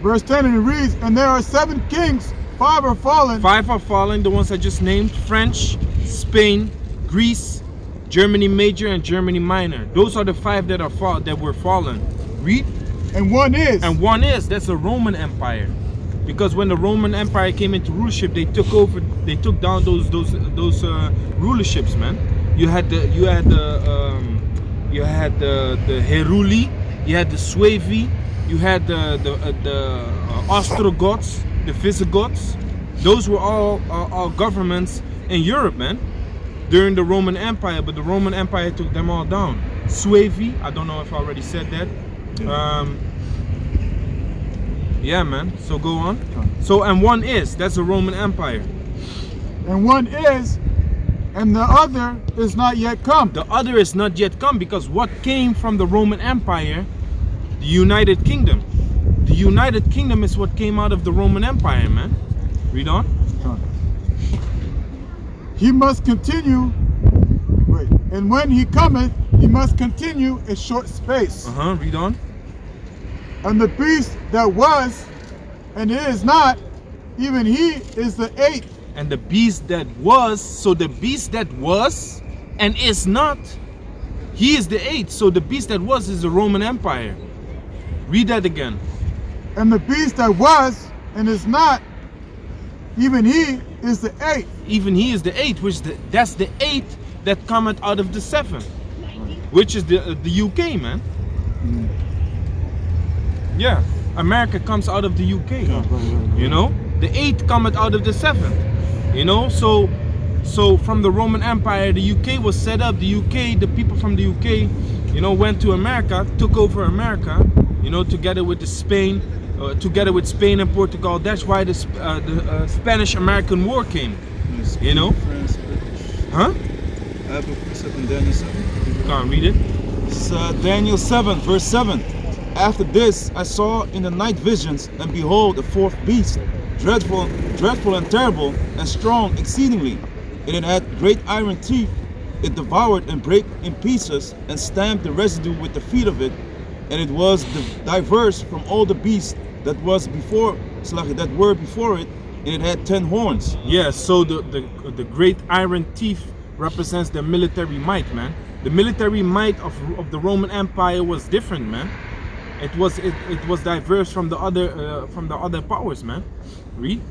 Verse 10, and it reads, and there are 7 kings, 5 are fallen. 5 are fallen, the ones I just named: French, Spain, Greece, Germany major, and Germany minor. Those are the 5 that were fallen. Read. And 1 is. And 1 is. That's the Roman Empire. Because when the Roman Empire came into rulership, they took down those rulerships, man. You had the Heruli, you had the Suevi, you had the Ostrogoths, the Visigoths. Those were all governments in Europe, man, during the Roman Empire. But the Roman Empire took them all down. Suevi, I don't know if I already said that. Yeah, man. So go on. So, and 1 is. That's the Roman Empire. And 1 is, and the other is not yet come. The other is not yet come, because what came from the Roman Empire? The United Kingdom. The United Kingdom is what came out of the Roman Empire, man. Read on. He must continue. Wait. And when he cometh, he must continue a short space. Read on. And the beast that was, and is not, even he is the 8th. And the beast that was, so the beast that was and is not, he is the 8th. So the beast that was is the Roman Empire. Read that again. And the beast that was, and is not, even he is the 8th. Even he is the 8th, that's the 8th that cometh out of the 7th, which is the UK, man. Yeah, America comes out of the UK. You know, the 8th cometh out of the 7th. You know, so from the Roman Empire, the UK was set up. The UK, the people from the UK, you know, went to America, took over America. You know, together with Spain and Portugal. That's why the Spanish-American War came. You know? France, British. Huh? I have a precept in Daniel 7. Can't read it. It's Daniel 7, verse 7. After this I saw in the night visions, and behold, a 4th beast, dreadful and terrible, and strong exceedingly. And it had great iron teeth. It devoured and brake in pieces, and stamped the residue with the feet of it. And it was diverse from all the beasts that were before it, and it had 10 horns. Yeah, so the great iron teeth represents the military might, man. The military might of the Roman Empire was different, man. It was diverse from the other powers, man. Read.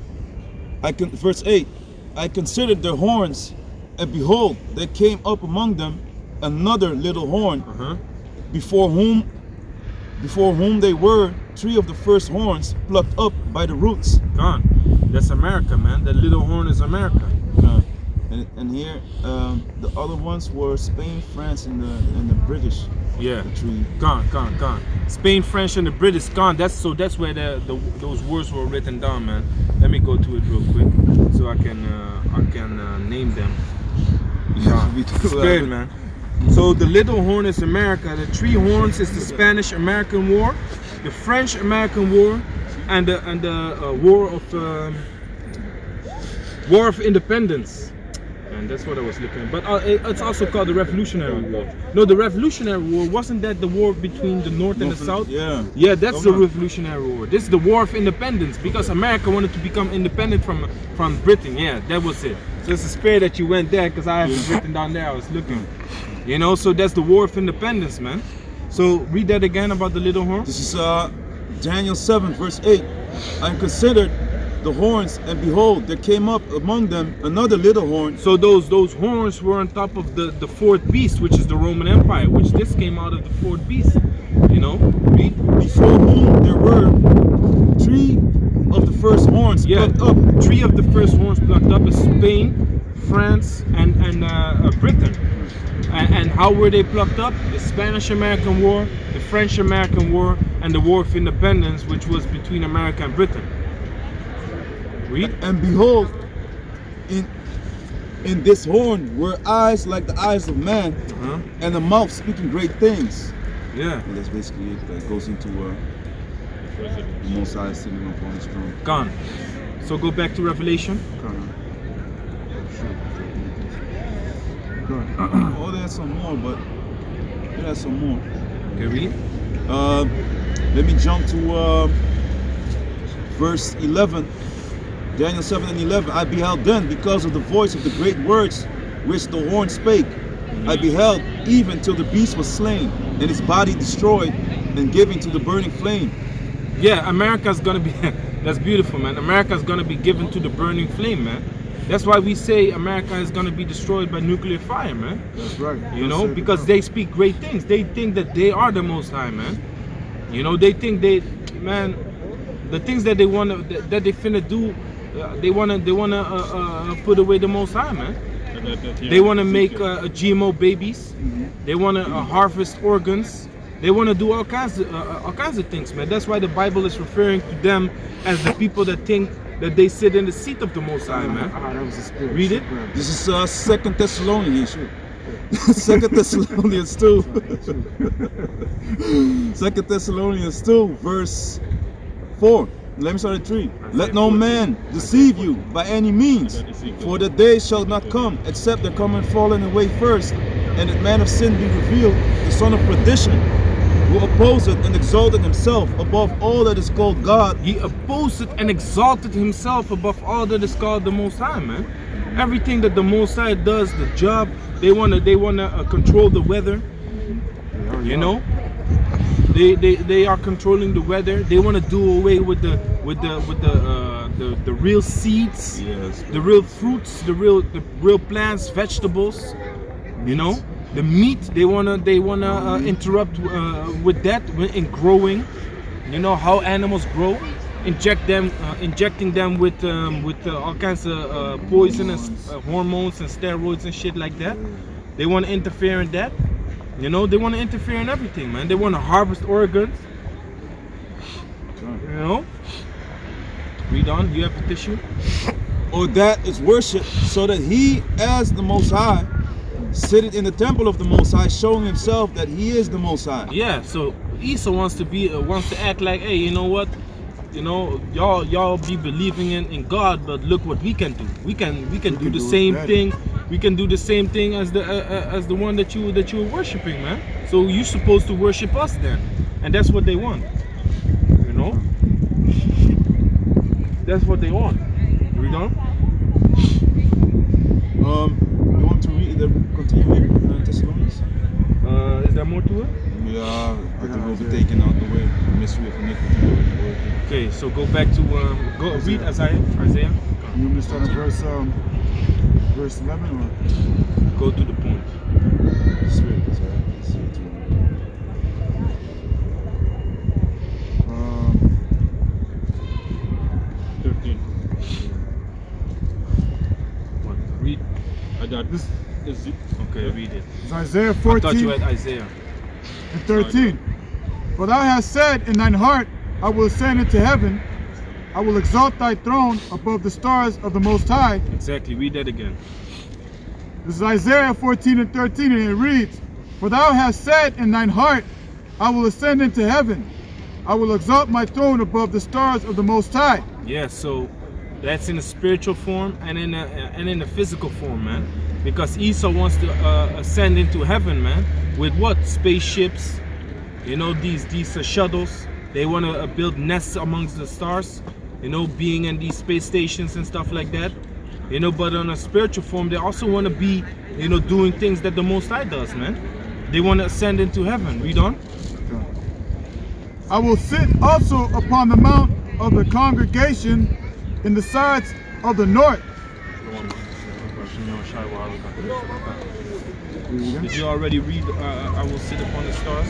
Verse 8. I considered their horns, and behold, there came up among them another little horn, before whom they were 3 of the first horns plucked up by the roots. Gone. That's America, man. That little horn is America. And here the other ones were Spain, France, and the British. Yeah. The tree. Gone. Spain, French, and the British gone. That's where those words were written down, man. Let me go to it real quick so I can name them. We do Spain, have- man. So the little horn is America. The three horns is the Spanish-American War, the French-American War, and the War of Independence. And that's what I was looking at. But it's also called the Revolutionary War. No, the Revolutionary War, wasn't that the war between the North and the South? Yeah. Yeah, that's the Come on. Revolutionary War. This is the War of Independence because America wanted to become independent from Britain. Yeah, that was it. So it's a spirit that you went there because I have it written down there. I was looking. You know, so that's the War of Independence, man. So read that again about the little horn. This is Daniel 7, verse 8. And considered the horns, and behold, there came up among them another little horn. So those horns were on top of the fourth beast, which is the Roman Empire, which this came out of the fourth beast. You know, read. Before whom there were three of the first horns plucked up. Three of the first horns plucked up is Spain, France, and Britain. And how were they plucked up? The Spanish-American War, the French-American War, and the War of Independence, which was between America and Britain. Read. And behold, in this horn were eyes like the eyes of man, and a mouth speaking great things. Yeah. And that's basically it. That goes into the Most High sitting upon his throne. Gone. So go back to Revelation. Oh, there's some more, but there's some more. Okay, read. Let me jump to verse 11. Daniel 7 and 11. I beheld then, because of the voice of the great words which the horn spake, I beheld even till the beast was slain, and his body destroyed, and given to the burning flame. Yeah, America's gonna be, that's beautiful, man. America's gonna be given to the burning flame, man. That's why we say America is gonna be destroyed by nuclear fire, man. That's right. You know, because they speak great things. They think that they are the Most High, man. You know, they think man, the things that they wanna, that they finna do, they wanna put away the Most High, man. They wanna make GMO babies. They wanna harvest organs. They wanna do all kinds of things, man. That's why the Bible is referring to them as the people that think that they sit in the seat of the Most High, man. That was the spirit. Read it. This is 2 Thessalonians. 2 Thessalonians 2. 2 Thessalonians 2, verse 4. Let me start at 3. Let no man deceive you by any means, for the day shall not come, except there come and fallen away first, and that man of sin be revealed, the son of perdition, who opposeth and exalted himself above all that is called God. He opposed and exalted himself above all that is called the Most High, man. Everything that the Most High does, the job, they wanna control the weather. You know, they are controlling the weather. They wanna do away with the real seeds, Yes. the real fruits, the real plants, vegetables. You know, the meat. They wanna interrupt with that in growing. You know how animals grow. Injecting them with all kinds of poisonous hormones and steroids and shit like that. They want to interfere in that. You know, they want to interfere in everything, man. They want to harvest organs. You know. Read on. You have the tissue. Or that is worship, so that he, as the Most High, sitteth in the temple of the Most High, showing himself that he is the Most High. Yeah. So Esau wants to act like, hey, you know what? You know, y'all be believing in God, but look what we can do. We can do the same thing. We can do the same thing as the one that you were worshiping, man. So you're supposed to worship us then, and that's what they want. You know, that's what they want. Read on. You want to read continue in Thessalonians? Is there more to it? Yeah, I think we'll be taking out the way the mystery of iniquity. Okay, so go back to read Isaiah. You want me to start at verse 11 or? Go to the point. Spirit, sorry. Let's see it. 13. What? Read. I got this. Is it? Okay, read it. It's Isaiah I thought you 14. had Isaiah. and 13. For thou hast said in thine heart, I will ascend into heaven. I will exalt thy throne above the stars of the Most High. Exactly. Read that again. This is Isaiah 14 and 13, and it reads, For thou hast said in thine heart, I will ascend into heaven. I will exalt my throne above the stars of the Most High. Yeah, so that's in a spiritual form and in a physical form, man. Because Esau wants to ascend into heaven, man. With what? Spaceships, you know, these shuttles. They want to build nests amongst the stars, you know, being in these space stations and stuff like that. You know, but on a spiritual form, they also want to be, you know, doing things that the Most High does, man. They want to ascend into heaven. Read on. I will sit also upon the mount of the congregation in the sides of the north. Did you already read I will sit upon the stars?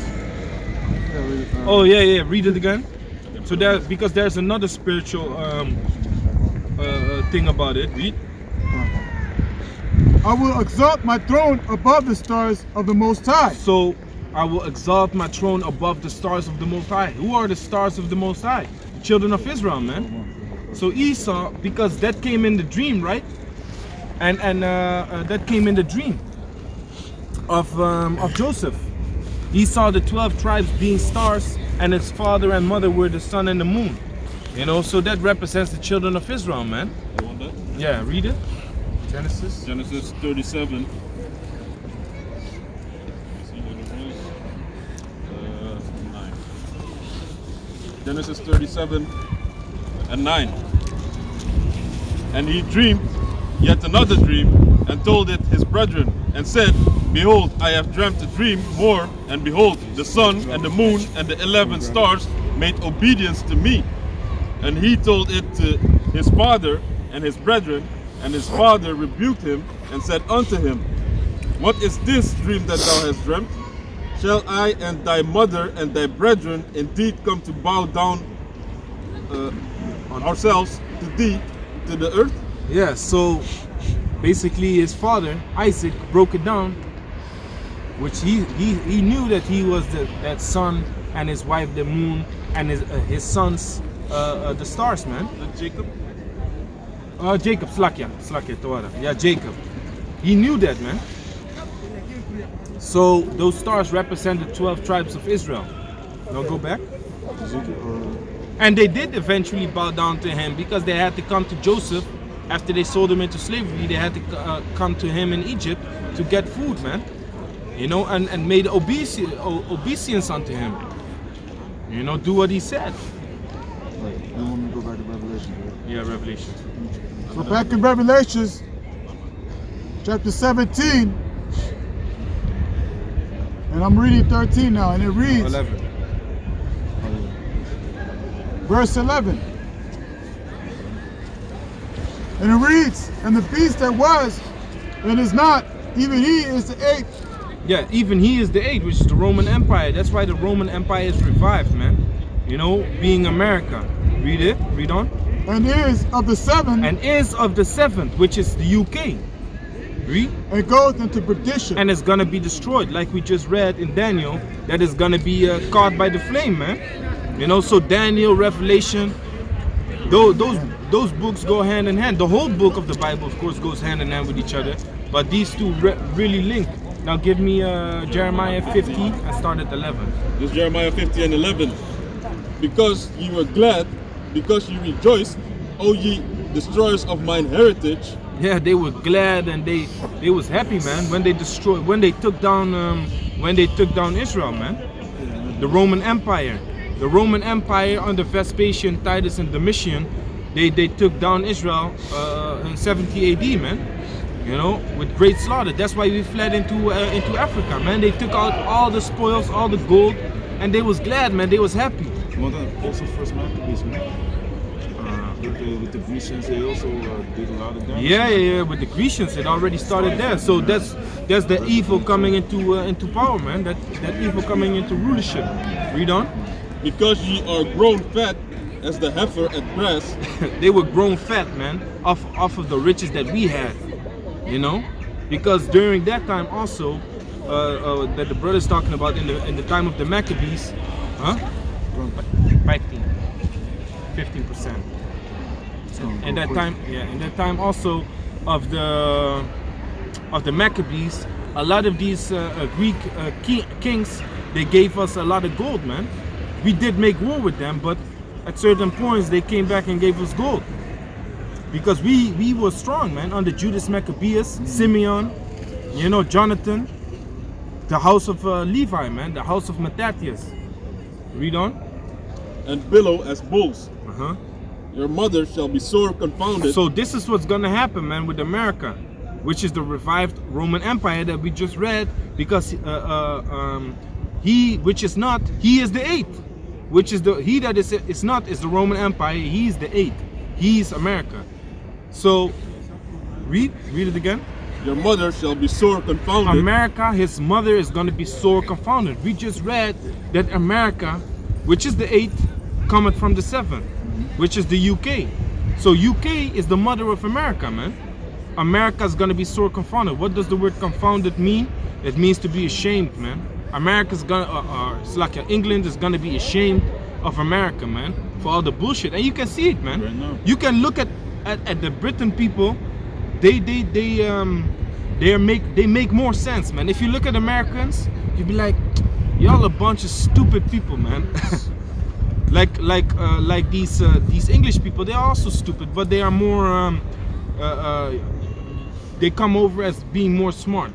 Oh yeah, read it again. So that because there's another spiritual thing about it. Read. I will exalt my throne above the stars of the Most High. So I will exalt my throne above the stars of the Most High. Who are the stars of the Most High? The children of Israel, man. So Esau, because that came in the dream, right? And that came in the dream of Joseph. He saw the 12 tribes being stars, and his father and mother were the sun and the moon. You know, so that represents the children of Israel, man. You want that? Yeah, read it. Genesis. Genesis 37. See what it was? 9. Genesis 37 and 9. And he dreamed yet another dream, and told it his brethren, and said, Behold, I have dreamt a dream more, and behold, the sun and the moon and the 11 stars made obedience to me. And he told it to his father and his brethren, and his father rebuked him and said unto him, What is this dream that thou hast dreamt? Shall I and thy mother and thy brethren indeed come to bow down on ourselves to thee, to the earth? Yeah, so basically his father, Isaac, broke it down, which he knew that he was that son, and his wife the moon, and his sons the stars, man. Jacob? Jacob, Slakia, Torah. Yeah, Jacob. He knew that, man. So those stars represent the 12 tribes of Israel. Now go back. And they did eventually bow down to him because they had to come to Joseph after they sold him into slavery. They had to come to him in Egypt to get food, man. You know, and made obeisance unto him. You know, do what he said. Right. You want me to go back to Revelation, right? Yeah, Revelation. So back in Revelations, chapter 17, and I'm reading 13 now, and it reads, 11. verse 11. And it reads, And the beast that was and is not, even he is the eighth. Yeah, even he is the eighth, which is the Roman Empire. That's why the Roman Empire is revived, man. You know, being America. Read it, read on. And is of the seventh. And is of the seventh, which is the UK. Read. And goeth into perdition. And it's gonna be destroyed, like we just read in Daniel, that is gonna be caught by the flame, man. You know, so Daniel, Revelation, those books go hand in hand. The whole book of the Bible, of course, goes hand in hand with each other, but these two really link. Now give me Jeremiah 50 and start at 11. This is Jeremiah 50 and 11. Because ye were glad, because ye rejoiced, O ye destroyers of mine heritage. Yeah, they were glad and they was happy, man, when they took down Israel, man. The Roman Empire. The Roman Empire under Vespasian, Titus, and Domitian, they took down Israel in 70 AD, man. You know, with great slaughter. That's why we fled into Africa, man. They took out all the spoils, all the gold, and they was glad, man. They was happy. Want that also first masterpiece, man? With the Grecians, they also did a lot of damage. Yeah. With the Grecians, it already started there. So that's the evil coming into power, man. That evil coming into rulership. Read on. Because ye are grown fat as the heifer at grass. They were grown fat, man, off of the riches that we had. You know, because during that time also, that the brother's talking about in the time of the Maccabees, huh? 15%. In that time, yeah, in that time also of the Maccabees, a lot of these Greek kings, they gave us a lot of gold, man. We did make war with them, but at certain points they came back and gave us gold because we were strong, man. Under Judas Maccabeus, Simeon, you know, Jonathan, the house of Levi, man, the house of Mattathias. Read on. And billow as bulls. Uh-huh. Your mother shall be sore confounded. So this is what's gonna happen, man, with America, which is the revived Roman Empire that we just read, because he is the eighth, which is he that is not is the Roman Empire. He's the eighth. He's America. So read it again. Your mother shall be sore confounded. America, his mother is gonna be sore confounded. We just read that America, which is the eighth, cometh from the seventh, which is the UK. So UK is the mother of America, man. America is gonna be sore confounded. What does the word confounded mean? It means to be ashamed, man. America's gonna, it's like England is gonna be ashamed of America, man, for all the bullshit. And you can see it, man. Right now. You can look at the Britain people. They make more sense, man. If you look at Americans, you'd be like, y'all a bunch of stupid people, man. like these English people, they're also stupid, but they are more they come over as being more smart.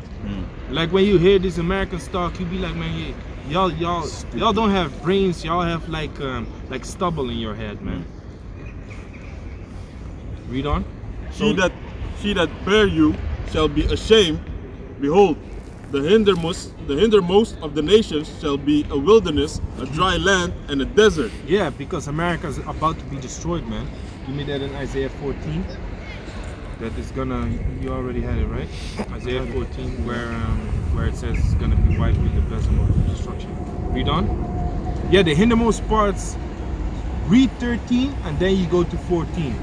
Like when you hear these Americans talk, you be like, man, y'all don't have brains, y'all have like stubble in your head, man. Read on. She that bare you shall be ashamed. Behold, the hindermost of the nations shall be a wilderness, a dry land, and a desert. Yeah, because America is about to be destroyed, man. Give me that in Isaiah 14. That is gonna, you already had it, right? Isaiah 14, where it says it's gonna be wiped with the besom of destruction. Read on. Yeah, the hindermost parts. Read 13 and then you go to 14.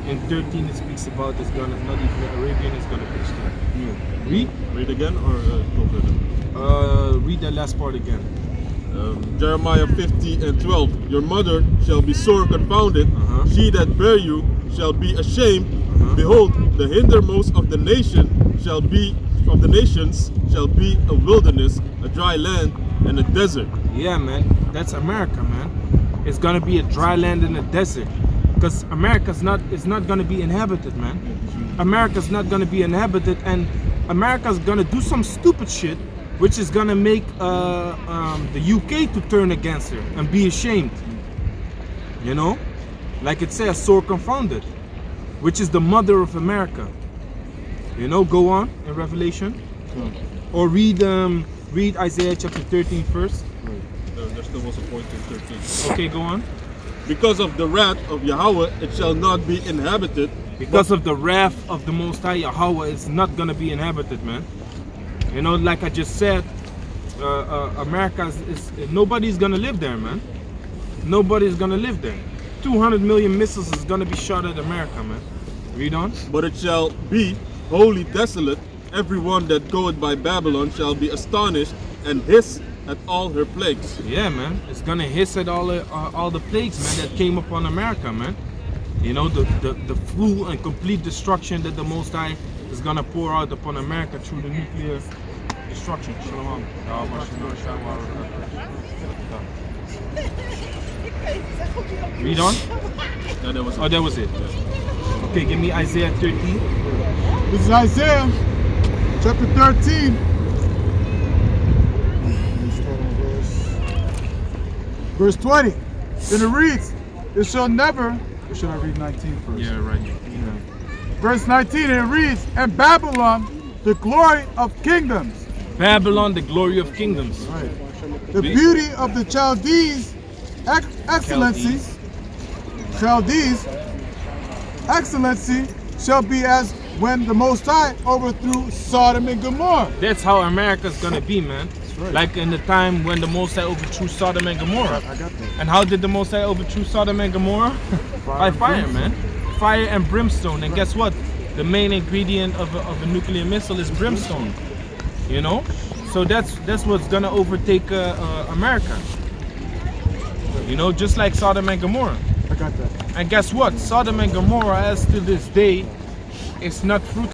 In 13 it speaks about it's gonna, not even the Arabian is gonna be destroyed. Read again or go further? Read that last part again. Jeremiah 50:12. Your mother shall be sore confounded. She that bare you shall be ashamed. Behold, the hindermost of the nations shall be a wilderness, a dry land, and a desert. Yeah, man, that's America, man. It's gonna be a dry land and a desert, because America's not gonna be inhabited, man. America's not gonna be inhabited, and America's gonna do some stupid shit, which is gonna make the UK to turn against her and be ashamed. You know, like it says, sore confounded, which is the mother of America. You know, go on in Revelation, or read Isaiah chapter 13 first. There still was a point in 13. Okay, go on. Because of the wrath of Yahweh, it shall not be inhabited. Because of the wrath of the Most High Yahweh, it's not gonna be inhabited, man. You know, like I just said, America is nobody's gonna live there, man. Nobody's gonna live there. 200 million missiles is gonna be shot at America, man. Read on. But it shall be wholly desolate. Everyone that goeth by Babylon shall be astonished and hiss at all her plagues. Yeah, man. It's gonna hiss at all the plagues, man, that came upon America, man. You know, the full and complete destruction that the Most High is gonna pour out upon America through the nuclear destruction. Shalom. Read on. No, that was it. Oh, that was it. Okay, give me Isaiah 13. This is Isaiah chapter 13. Verse 20. Then it reads, it shall never, or should I read 19 first? Yeah, right. Verse 19, and it reads, and Babylon, the glory of kingdoms. Babylon, the glory of kingdoms. Right. The beauty of the Chaldees, excellency, excellency shall be as when the Most High overthrew Sodom and Gomorrah. That's how America's gonna be, man. Right. Like in the time when the Most High overthrew Sodom and Gomorrah. I got that. And how did the Most High overthrow Sodom and Gomorrah? By fire, man. Fire and brimstone. And guess what? The main ingredient of a nuclear missile is brimstone. You know? So that's what's gonna overtake America. You know, just like Sodom and Gomorrah. I got that. And guess what? Sodom and Gomorrah, as to this day, is not fruitful.